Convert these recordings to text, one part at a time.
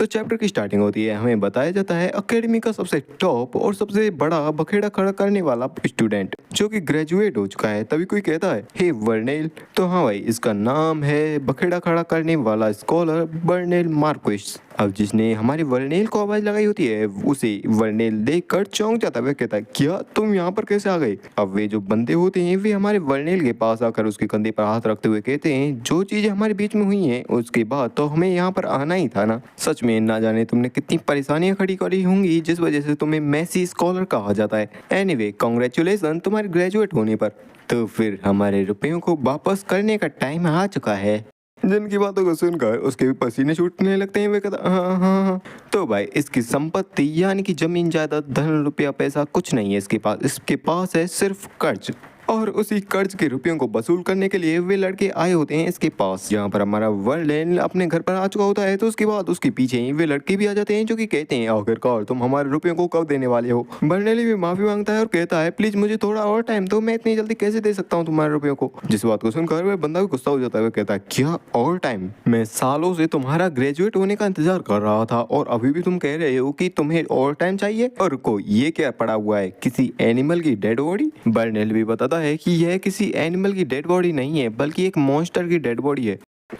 तो चैप्टर की स्टार्टिंग होती है, हमें बताया जाता है अकेडमी का सबसे टॉप और सबसे बड़ा बखेड़ा खड़ा करने वाला स्टूडेंट जो कि ग्रेजुएट हो चुका है। तभी कोई कहता है हे वर्नेल। तो हाँ भाई, इसका नाम है बखेड़ा खड़ा करने वाला स्कॉलर वर्नेल मार्क्वेस। अब जिसने हमारे वर्नेल को आवाज लगाई होती है उसे वर्नेल देखकर चौंक जाता है। कहता है क्या तुम यहाँ पर कैसे आ गए। अब वे जो बंदे होते हैं वे हमारे वर्नेल के पास आकर उसके कंधे पर हाथ रखते हुए कहते हैं जो चीजें हमारे बीच में हुई हैं उसके बाद तो हमें यहाँ पर आना ही था ना। सच में ना जाने तुमने कितनी परेशानियां खड़ी करी होंगी जिस वजह से तुम्हें मेसी स्कॉलर कहा जाता है। एनीवे कांग्रेचुलेशन तुम्हारे ग्रेजुएट होने पर। तो फिर हमारे रुपयों को वापस करने का टाइम आ चुका है। जिनकी बातों को सुनकर उसके भी पसीने छूटने लगते हैं। वे कहता हाँ। तो भाई इसकी संपत्ति यानी कि जमीन जायदाद धन रुपया पैसा कुछ नहीं है इसके पास है सिर्फ कर्ज। और उसी कर्ज के रुपयों को वसूल करने के लिए वे लड़के आए होते हैं इसके पास जहाँ पर हमारा वर्नेल अपने घर पर आ चुका होता है। तो उसके बाद उसके पीछे ही वे लड़के भी आ जाते हैं जो कि कहते हैं आखिरकार तुम हमारे रुपयों को कब देने वाले हो। वर्नेल भी माफी मांगता है और कहता है प्लीज मुझे थोड़ा और टाइम दो, मैं इतनी जल्दी कैसे दे सकता हूँ तुम्हारे रुपयों को। जिस बात को सुनकर वह बंदा भी गुस्सा हो जाता है। वह कहता है क्या और टाइम, मैं सालों से तुम्हारा ग्रेजुएट होने का इंतजार कर रहा था और अभी भी तुम कह रहे हो कि तुम्हें और टाइम चाहिए। और को ये क्या पड़ा हुआ है, किसी एनिमल की डेड बॉडी। वर्नेल भी बताता है कि यह किसी एनिमल की डेड बॉडी नहीं है बल्कि एक मॉन्स्टर की डेड बॉडी है।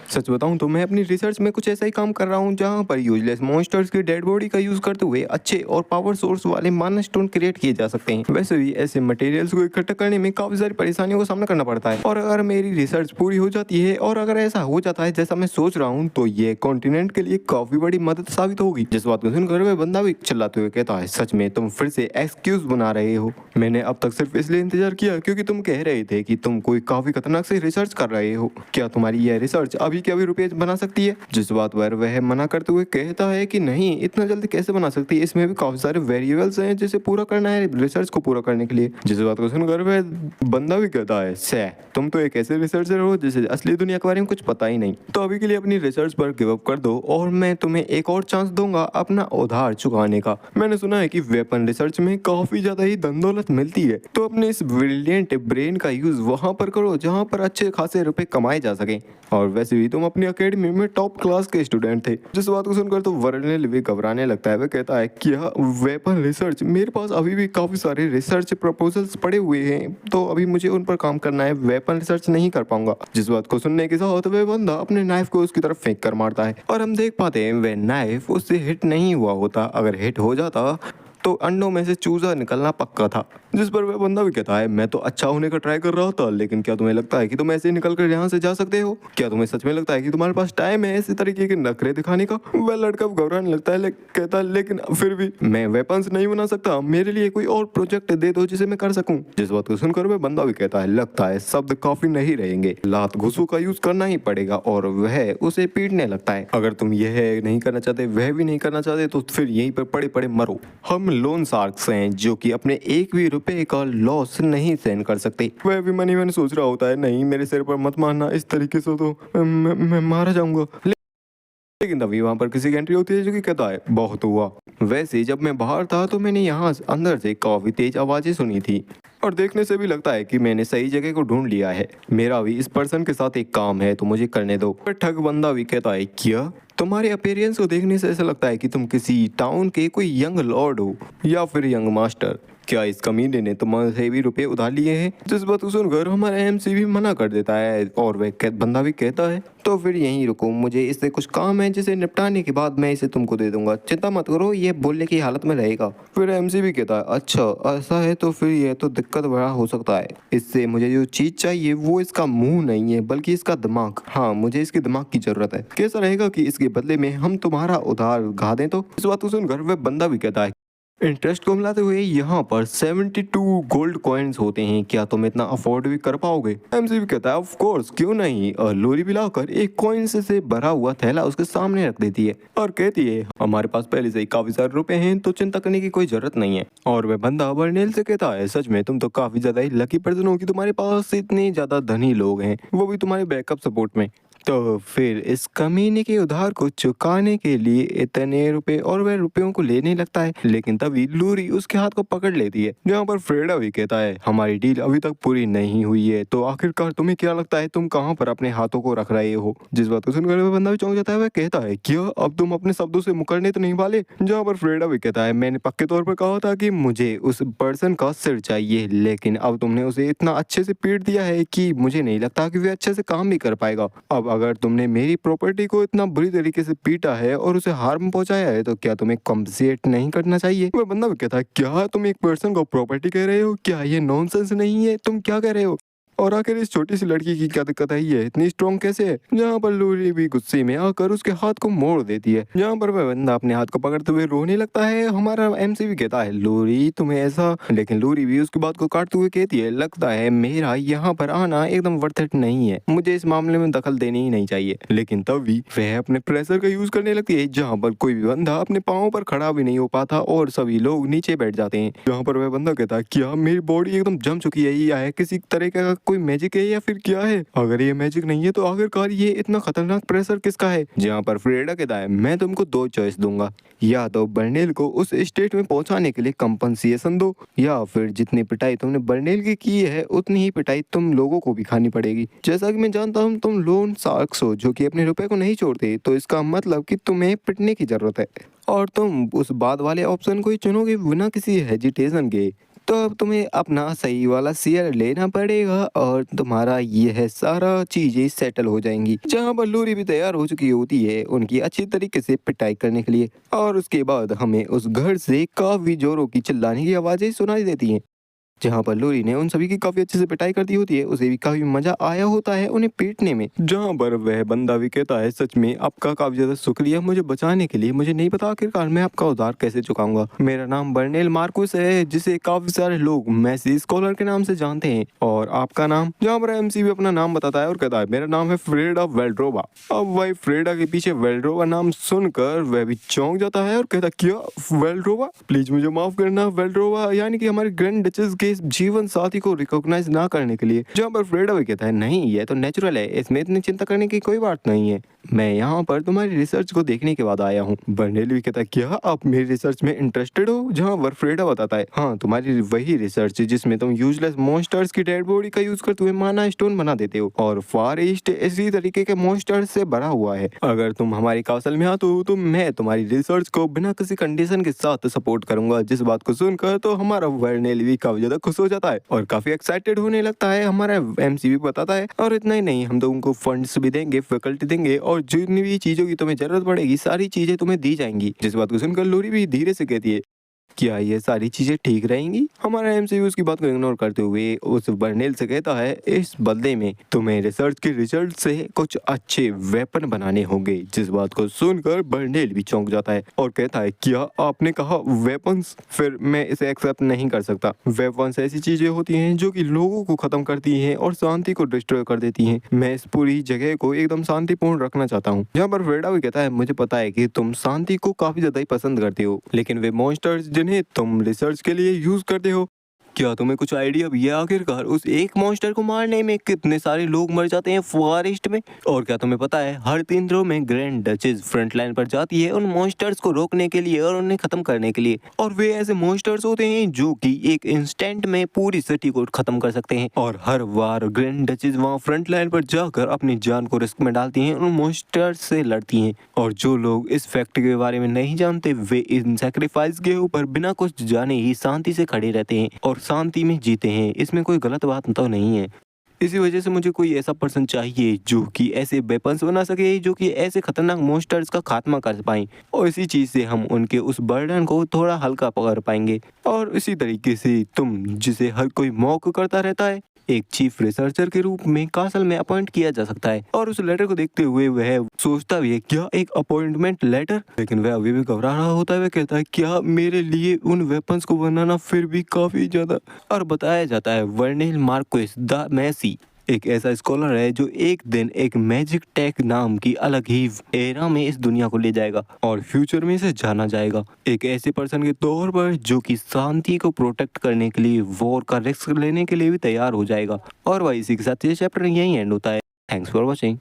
सच बताऊं तो मैं अपनी रिसर्च में कुछ ऐसा ही काम कर रहा हूं जहां पर यूजलेस मॉन्स्टर्स की डेड बॉडी का यूज करते हुए अच्छे और पावर सोर्स वाले माना स्टोन क्रिएट किए जा सकते हैं। वैसे भी ऐसे मटेरियल्स को इकट्ठा करने में काफी सारी परेशानियों का सामना करना पड़ता है और अगर मेरी रिसर्च पूरी हो जाती है और अगर ऐसा हो जाता है जैसा मैं सोच रहा हूँ तो ये कॉन्टिनेंट के लिए काफी बड़ी मदद साबित होगी। जिस बात को सुनकर वह बंदा भी चिल्लाते हुए कहता है सच में तुम फिर से एक्सक्यूज बना रहे हो। मैंने अब तक सिर्फ इसलिए इंतजार किया क्योंकि तुम कह रहे थे कि तुम कोई काफी खतरनाक से रिसर्च कर रहे हो। क्या तुम्हारी यह रिसर्च अभी के अभी रुपये बना सकती है। जिस बात पर वह मना करते हुए कहता है कि नहीं इतना जल्दी कैसे बना सकती है, इसमें भी काफी सारे वेरिएबल्स हैं जिसे पूरा करना है रिसर्च को पूरा करने के लिए। जिस बात को सुनकर वह बंदा भी कहता है सै तुम तो एक ऐसे रिसर्चर हो जिसे असली दुनिया के बारे में कुछ पता ही नहीं। तो अभी के लिए अपनी रिसर्च पर गिव अप कर दो और मैं तुम्हें एक और चांस दूंगा अपना उधार चुकाने का। मैंने सुना है कि वेपन रिसर्च में काफी ज्यादा ही धन दौलत मिलती है तो अपने इस ब्रिलियंट ब्रेन का यूज वहां पर करो जहां पर अच्छे खासे रुपए कमाए जा सके। और वैसे भी तुम अपनी अकेडमी में टॉप क्लास के स्टूडेंट थे। जिस बात को सुनकर तो वर्नेल भी घबराने लगता है। वह कहता है क्या वेपन रिसर्च, मेरे पास अभी भी काफी सारे रिसर्च प्रपोजल्स पड़े हुए हैं तो अभी मुझे उन पर काम करना है, वेपन रिसर्च नहीं कर पाऊंगा। जिस बात को सुनने के साथ वह बंदा अपने नाइफ को उसकी तरफ फेंक कर मारता है और हम देख पाते हैं वह नाइफ उससे हिट नहीं हुआ होता। अगर हिट हो जाता तो अंडों में से चूजा निकलना पक्का था। जिस पर वह बंदा भी कहता है मैं तो अच्छा होने का ट्राई कर रहा था लेकिन क्या तुम्हें लगता है कि तुम ऐसे ही निकल कर यहाँ से जा सकते हो। क्या तुम्हें सच में लगता है कि तुम्हारे पास टाइम है ऐसे तरीके के नखरे दिखाने का। वह लड़का घबराने लगता है कहता है लेकिन फिर भी मैं वेपन्स नहीं बना सकता, मेरे लिए कोई और प्रोजेक्ट दे दो जिसे मैं कर सकूं। जिस बात को सुनकर वह बंदा भी कहता है लगता है शब्द काफी नहीं रहेंगे, लात घुसू का यूज करना ही पड़ेगा। और वह उसे पीटने लगता है। अगर तुम यह नहीं करना चाहते वह भी नहीं करना चाहते तो फिर यहीं पर पड़े पड़े मरो। हम लोन शार्क्स हैं जो कि अपने एक भी रुपए का लॉस नहीं सहन कर सकते। वह भी मनी मैंने सोच रहा होता है नहीं मेरे सिर पर मत मारना, इस तरीके से तो मैं मारा जाऊंगा। लेकिन तभी वहां पर किसी की एंट्री होती है जो कि कहता है बहुत हुआ। वैसे जब मैं बाहर था तो मैंने यहाँ अंदर से काफी तेज आवाजें सुनी थी और देखने से भी लगता है कि मैंने सही जगह को ढूंढ लिया है। मेरा भी इस पर्सन के साथ एक काम है तो मुझे करने दो। पर ठग बंदा भी कहता है क्या तुम्हारे अपीयरेंस को देखने से ऐसा लगता है कि तुम किसी टाउन के कोई यंग लॉर्ड हो या फिर यंग मास्टर। क्या इस कमीने ने तुम्हारे भी रुपए उधार लिए हैं। जिस बात को सुनकर हमारा एमसी भी मना कर देता है और वह बंदा भी कहता है तो फिर यहीं रुको, मुझे इससे कुछ काम है जिसे निपटाने के बाद मैं इसे तुमको दे दूंगा, चिंता मत करो ये बोलने की हालत में रहेगा। फिर एमसी भी कहता है अच्छा ऐसा है तो फिर यह तो दिक्कत बड़ा हो सकता है। इससे मुझे जो चीज चाहिए वो इसका मुंह नहीं है बल्कि इसका दिमाग। हाँ मुझे इसके दिमाग की जरूरत है। कैसा रहेगा कि इसके बदले में हम तुम्हारा उधार गा दें। तो इस बात को सुनकर वह बंदा भी कहता है इंटरेस्ट को मिलाते हुए यहाँ पर 72 गोल्ड कॉइन्स होते हैं, क्या तुम इतना अफोर्ड भी कर पाओगे। एमसी भी कहता है ऑफ कोर्स क्यों नहीं। और लोरी भी लाकर एक कॉइन से भरा हुआ थैला उसके सामने रख देती है और कहती है हमारे पास पहले से ही काफी सारे रुपए हैं तो चिंता करने की कोई जरूरत नहीं है। और वह बंदा वर्नेल से कहता है सच में तुम तो काफी ज्यादा ही लकी पर्सन हो कि तुम्हारे पास इतने ज्यादा धनी लोग हैं वो भी तुम्हारे बैकअप सपोर्ट में। तो फिर इस कमीने के उधार को चुकाने के लिए इतने रुपए और वह रुपयों को लेने लगता है, लेकिन तभी लूरी उसके हाथ को पकड़ लेती है। जहाँ पर फ्रेडा भी कहता है हमारी डील अभी तक पूरी नहीं हुई है, तो आखिरकार तुम्हें क्या लगता है तुम कहाँ पर अपने हाथों को रख रहे हो। जिस बात को सुनकर वह बंदा भी चौंक जाता है। वह कहता है क्या अब तुम अपने शब्दों से मुकरने तो नहीं वाले। जहाँ पर फ्रेडा भी कहता है मैंने पक्के तौर पर कहा था कि मुझे उस पर्सन का सिर चाहिए, लेकिन अब तुमने उसे इतना अच्छे से पीट दिया है कि मुझे नहीं लगता कि वह अच्छे से काम भी कर पाएगा। अब अगर तुमने मेरी प्रॉपर्टी को इतना बुरी तरीके से पीटा है और उसे हार्म पहुंचाया है, तो क्या तुम्हें कॉम्पनसेट नहीं करना चाहिए। वह बंदा भी कहता है क्या तुम एक पर्सन को प्रॉपर्टी कह रहे हो, क्या ये नॉनसेंस नहीं है, तुम क्या कह रहे हो। और आखिर इस छोटी सी लड़की की क्या दिक्कत है, ये इतनी स्ट्रॉन्ग कैसे है। जहाँ पर लूरी भी गुस्से में आकर उसके हाथ को मोड़ देती है। जहाँ पर वह बंदा अपने हाथ को पकड़ते हुए रोने लगता है। हमारा एमसी भी कहता है लूरी तुम्हें ऐसा, लेकिन लूरी भी उसकी बात को काटते हुए कहती है लगता है मेरा यहाँ पर आना एकदम वर्थ इट नहीं है, मुझे इस मामले में दखल देनी ही नहीं चाहिए। लेकिन तभी वह अपने प्रेशर का यूज करने लगती है, जहाँ पर कोई भी बंदा अपने पाँव पर खड़ा भी नहीं हो पाता और सभी लोग नीचे बैठ जाते हैं। जहाँ पर वह बंदा कहता है क्या मेरी बॉडी एकदम जम चुकी है, या है किसी तरह का कोई मैजिक है या फिर क्या है। अगर ये मैजिक नहीं है तो आखिरकार ये इतना खतरनाक प्रेशर किसका है। जहाँ पर फ्रेडा कहता है मैं तुमको दो चॉइस दूंगा, या तो बर्नेल को उस स्टेट में पहुंचाने के लिए कंपनसेशन दो, या फिर जितनी पिटाई तुमने बर्नेल की है उतनी ही पिटाई तुम लोगों को भी खानी पड़ेगी। जैसा कि मैं जानता हूँ तुम लोन शार्क्स हो जो कि अपने रुपए को नहीं छोड़ते, तो इसका मतलब कि तुम्हें पिटने की जरूरत है और तुम उस बाद वाले ऑप्शन को ही चुनोगे बिना किसी हेजिटेशन के। तो अब तुम्हें अपना सही वाला शेयर लेना पड़ेगा और तुम्हारा यह सारा चीजें सेटल हो जाएंगी। जहाँ पर लूरी भी तैयार हो चुकी होती है उनकी अच्छी तरीके से पिटाई करने के लिए, और उसके बाद हमें उस घर से काफी जोरों की चिल्लाने की आवाजें सुनाई देती हैं। जहाँ पर लूरी ने उन सभी की काफी अच्छे से पिटाई कर दी होती है, उसे भी काफी मजा आया होता है उन्हें पीटने में। जहाँ पर वह बंदा भी कहता है सच में आपका काफी ज्यादा शुक्रिया मुझे बचाने के लिए, मुझे नहीं पता आखिरकार मैं आपका उधार कैसे चुकाऊंगा। मेरा नाम बर्नेल मार्कुस है, जिसे काफी सारे लोग मैसी स्कॉलर के नाम से जानते हैं, और आपका नाम। जहाँ पर एमसी भी अपना नाम बताता है और कहता है मेरा नाम है फ्रेडा वेल्ड्रोवा। अब वही फ्रेडा के पीछे वेल्ड्रोवा नाम सुनकर वह भी चौंक जाता है और कहता क्या वेल्ड्रोवा, प्लीज मुझे माफ करना वेल्ड्रोवा, यानी कि हमारे ग्रैंड डचेस के इस जीवन साथी को रिकॉग्नाइज ना करने के लिए। जहाँ पर फ्रेडा भी कहता है नहीं ये तो नेचुरल है, इसमें इतनी चिंता करने की कोई बात नहीं है, मैं यहाँ पर तुम्हारी रिसर्च को देखने के बाद आया हूँ। बर्नेल भी कहता है क्या आप मेरी रिसर्च में इंटरेस्टेड हो। जहाँ पर फ्रेडा बताता है हाँ तुम्हारी वही रिसर्च जिसमें तुम यूजलेस मॉन्स्टर्स की डेड बॉडी का यूज करते हुए माना स्टोन बना देते हो, और फार ईस्ट इसी तरीके के मॉन्स्टर्स से भरा हुआ है। अगर तुम हमारी कासल में आते हो तो मैं तुम्हारी रिसर्च को बिना किसी कंडीशन के साथ सपोर्ट करूंगा। जिस बात को सुनकर तो हमारा बर्नेल भी काफी ज्यादा खुश हो जाता है और काफी एक्साइटेड होने लगता है। हमारा एमसी भी बताता है और इतना ही नहीं हम तो उनको फंड्स भी देंगे, फैकल्टी देंगे, और जितनी भी चीजों की तुम्हें जरूरत पड़ेगी सारी चीजें तुम्हें दी जाएंगी। जिस बात को सुनकर लोरी भी धीरे से कहती है क्या ये सारी चीजें ठीक रहेंगी। हमारा एमसीयू उसकी बात को इग्नोर करते हुए उस बर्नेल से कहता है इस बदले में तुम्हें रिसर्च के रिजल्ट से कुछ अच्छे वेपन बनाने होंगे। जिस बात को सुनकर बर्नेल भी चौंक जाता है और कहता है क्या आपने कहा वेपन्स, फिर मैं इसे एक्सेप्ट नहीं कर सकता। वेपन्स ऐसी चीजें होती हैं जो कि लोगों को खत्म करती हैं और शांति को डिस्ट्रॉय कर देती हैं। मैं इस पूरी जगह को एकदम शांतिपूर्ण रखना चाहता हूँ। यहाँ पर फ्रेडा भी कहता है मुझे पता है कि तुम शांति को काफी ज्यादा ही पसंद करते हो, लेकिन वे मॉन्स्टर्स जिन्हें तुम रिसर्च के लिए यूज करते हो, क्या तुम्हें कुछ आइडिया भी है आखिरकार उस एक मॉन्स्टर को मारने में कितने सारे लोग मर जाते हैं फॉरेस्ट में। और क्या तुम्हें पता है हर 3 दिनों में ग्रैंड डचेस फ्रंट लाइन पर जाती है उन मॉन्स्टर्स को रोकने के लिए और उन्हें खत्म करने के लिए। और वे ऐसे मॉन्स्टर्स होते हैं जो कि एक इंस्टेंट में पूरी सिटी को खत्म कर सकते हैं, और हर बार ग्रैंड डचेस वहाँ फ्रंट लाइन पर जाकर अपनी जान को रिस्क में डालती हैं, उन मॉन्स्टर्स से लड़ती हैं। और जो लोग इस फैक्ट के बारे में नहीं जानते वे इन सैक्रिफाइस के ऊपर बिना कुछ जाने ही शांति से खड़े रहते हैं और शांति में जीते हैं। इसमें कोई गलत बात तो नहीं है। इसी वजह से मुझे कोई ऐसा पर्सन चाहिए जो कि ऐसे वेपन्स बना सके जो कि ऐसे खतरनाक मॉन्स्टर्स का खात्मा कर पाएं, और इसी चीज से हम उनके उस बर्डन को थोड़ा हल्का कर पाएंगे। और इसी तरीके से तुम जिसे हर कोई मॉक करता रहता है एक चीफ रिसर्चर के रूप में कासल में अपॉइंट किया जा सकता है। और उस लेटर को देखते हुए वह सोचता भी है क्या एक अपॉइंटमेंट लेटर, लेकिन वह अभी भी घबरा रहा होता है। वह कहता है क्या मेरे लिए उन वेपन्स को बनाना फिर भी काफी ज्यादा। और बताया जाता है वर्नेल मार्क्वेस द मैसी एक ऐसा स्कॉलर है जो एक दिन एक मैजिक टेक नाम की अलग ही एरा में इस दुनिया को ले जाएगा और फ्यूचर में इसे जाना जाएगा एक ऐसे पर्सन के तौर पर जो कि शांति को प्रोटेक्ट करने के लिए वॉर का रिस्क लेने के लिए भी तैयार हो जाएगा। और वही इसी के साथ ये चैप्टर यही एंड होता है। Thanks for watching.